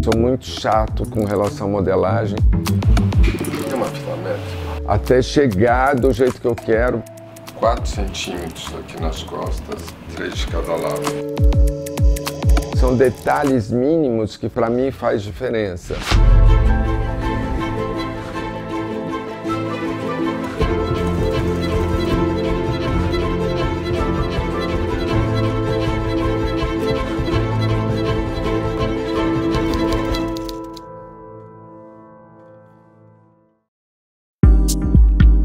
Sou muito chato com relação à modelagem. Tem uma fila métrica? Até chegar do jeito que eu quero. 4 centímetros aqui nas costas, 3 de cada lado. São detalhes mínimos que para mim faz diferença.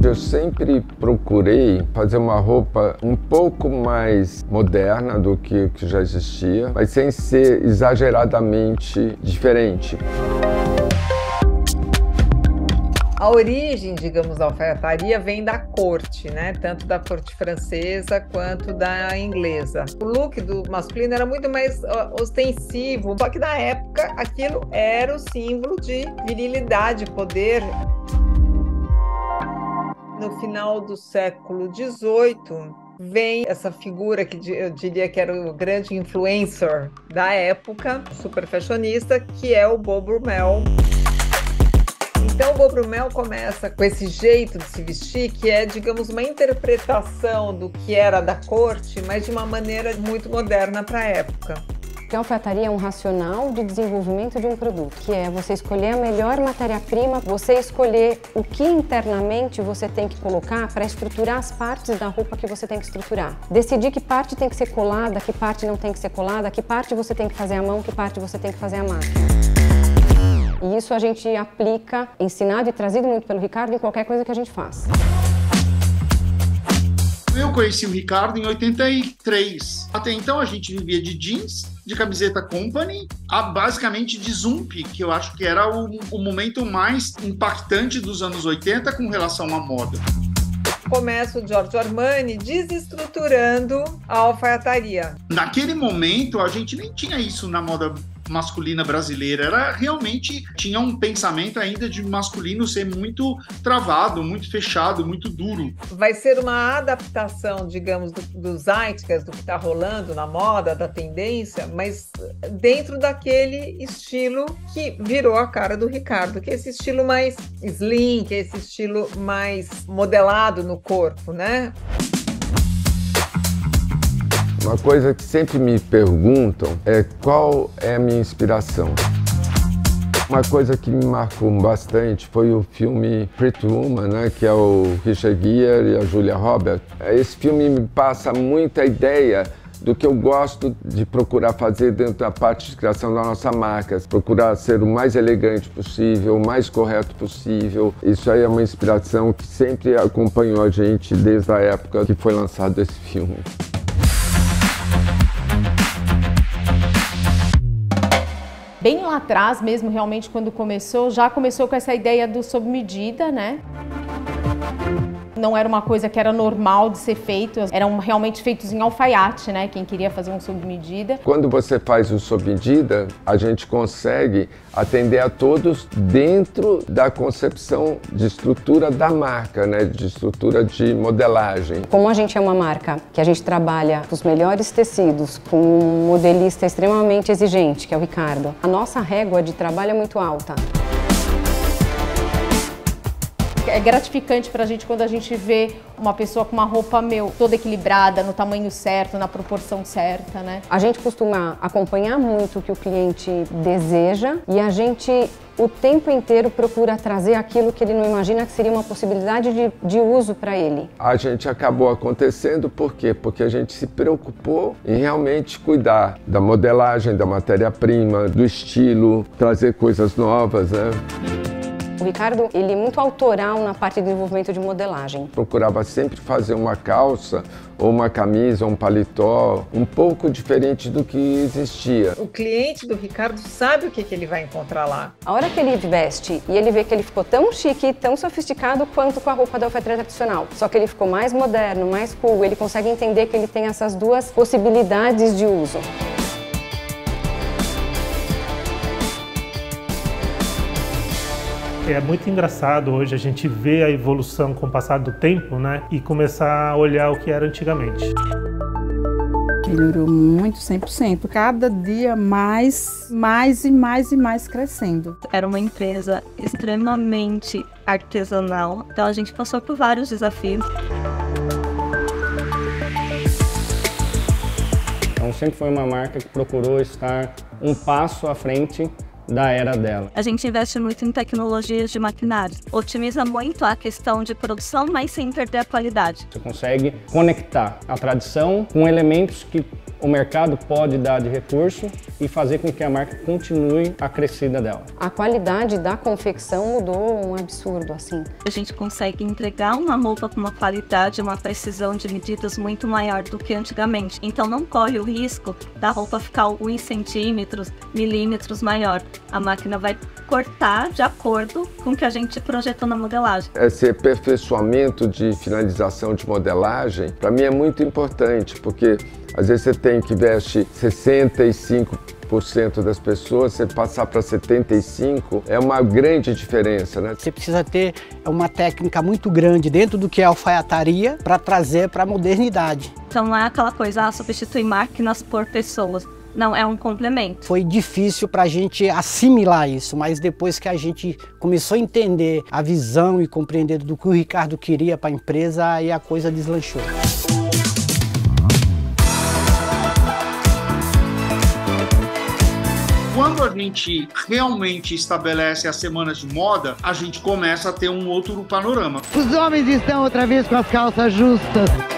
Eu sempre procurei fazer uma roupa um pouco mais moderna do que já existia, mas sem ser exageradamente diferente. A origem, digamos, da alfaiataria vem da corte, né? Tanto da corte francesa quanto da inglesa. O look do masculino era muito mais ostensivo, só que na época aquilo era o símbolo de virilidade, poder. No final do século XVIII, vem essa figura que eu diria que era o grande influencer da época, super fashionista, que é o Beau Brummel. Então, o Beau Brummel começa com esse jeito de se vestir, que é, digamos, uma interpretação do que era da corte, mas de uma maneira muito moderna para a época. A alfaiataria é um racional de desenvolvimento de um produto, que é você escolher a melhor matéria-prima, você escolher o que internamente você tem que colocar para estruturar as partes da roupa que você tem que estruturar. Decidir que parte tem que ser colada, que parte não tem que ser colada, que parte você tem que fazer à mão, que parte você tem que fazer à máquina. E isso a gente aplica, ensinado e trazido muito pelo Ricardo, em qualquer coisa que a gente faz. Eu conheci o Ricardo em 83. Até então a gente vivia de jeans, de camiseta Company, a basicamente de Zump, que eu acho que era o momento mais impactante dos anos 80 com relação à moda. Começa o Giorgio Armani desestruturando a alfaiataria. Naquele momento a gente nem tinha isso na moda masculina brasileira, era realmente, tinha um pensamento ainda de masculino ser muito travado, muito fechado, muito duro. Vai ser uma adaptação, digamos, do zeitgeist, do que está rolando na moda, da tendência, mas dentro daquele estilo que virou a cara do Ricardo, que é esse estilo mais slim, que é esse estilo mais modelado no corpo, né? Uma coisa que sempre me perguntam é qual é a minha inspiração. Uma coisa que me marcou bastante foi o filme Pretty Woman, né, que é o Richard Gere e a Julia Roberts. Esse filme me passa muita ideia do que eu gosto de procurar fazer dentro da parte de criação da nossa marca. Procurar ser o mais elegante possível, o mais correto possível. Isso aí é uma inspiração que sempre acompanhou a gente desde a época que foi lançado esse filme. Bem lá atrás mesmo, realmente, quando começou, já começou com essa ideia do sob medida, né? Não era uma coisa que era normal de ser feito, eram realmente feitos em alfaiate, né? Quem queria fazer um sob medida. Quando você faz o sob medida, a gente consegue atender a todos dentro da concepção de estrutura da marca, né? De estrutura de modelagem. Como a gente é uma marca que a gente trabalha os melhores tecidos, com um modelista extremamente exigente, que é o Ricardo, a nossa régua de trabalho é muito alta. É gratificante pra gente quando a gente vê uma pessoa com uma roupa, toda equilibrada, no tamanho certo, na proporção certa, né? A gente costuma acompanhar muito o que o cliente deseja e a gente, o tempo inteiro, procura trazer aquilo que ele não imagina que seria uma possibilidade de uso para ele. A gente acabou acontecendo por quê? Porque a gente se preocupou em realmente cuidar da modelagem, da matéria-prima, do estilo, trazer coisas novas, né? O Ricardo, ele é muito autoral na parte de desenvolvimento de modelagem. Procurava sempre fazer uma calça ou uma camisa, ou um paletó, um pouco diferente do que existia. O cliente do Ricardo sabe o que ele vai encontrar lá. A hora que ele veste e ele vê que ele ficou tão chique, tão sofisticado quanto com a roupa da alfaiataria tradicional. Só que ele ficou mais moderno, mais cool, ele consegue entender que ele tem essas duas possibilidades de uso. É muito engraçado hoje a gente ver a evolução com o passar do tempo, né? E começar a olhar o que era antigamente. Melhorou muito, 100%. Cada dia mais crescendo. Era uma empresa extremamente artesanal, então a gente passou por vários desafios. Então sempre foi uma marca que procurou estar um passo à frente da era dela. A gente investe muito em tecnologias de maquinário, otimiza muito a questão de produção, mas sem perder a qualidade. Você consegue conectar a tradição com elementos que o mercado pode dar de recurso e fazer com que a marca continue a crescida dela. A qualidade da confecção mudou um absurdo, assim. A gente consegue entregar uma roupa com uma qualidade, uma precisão de medidas muito maior do que antigamente. Então não corre o risco da roupa ficar alguns centímetros, milímetros maior. A máquina vai cortar de acordo com o que a gente projetou na modelagem. Esse aperfeiçoamento de finalização de modelagem, para mim é muito importante, porque às vezes você tem que vestir 65% das pessoas, você passar para 75% é uma grande diferença, né? Você precisa ter uma técnica muito grande dentro do que é alfaiataria para trazer para a modernidade. Então não é aquela coisa, substituir máquinas por pessoas. Não, é um complemento. Foi difícil para a gente assimilar isso, mas depois que a gente começou a entender a visão e compreender do que o Ricardo queria para a empresa, aí a coisa deslanchou. Quando a gente realmente estabelece as semanas de moda, a gente começa a ter um outro panorama. Os homens estão outra vez com as calças justas.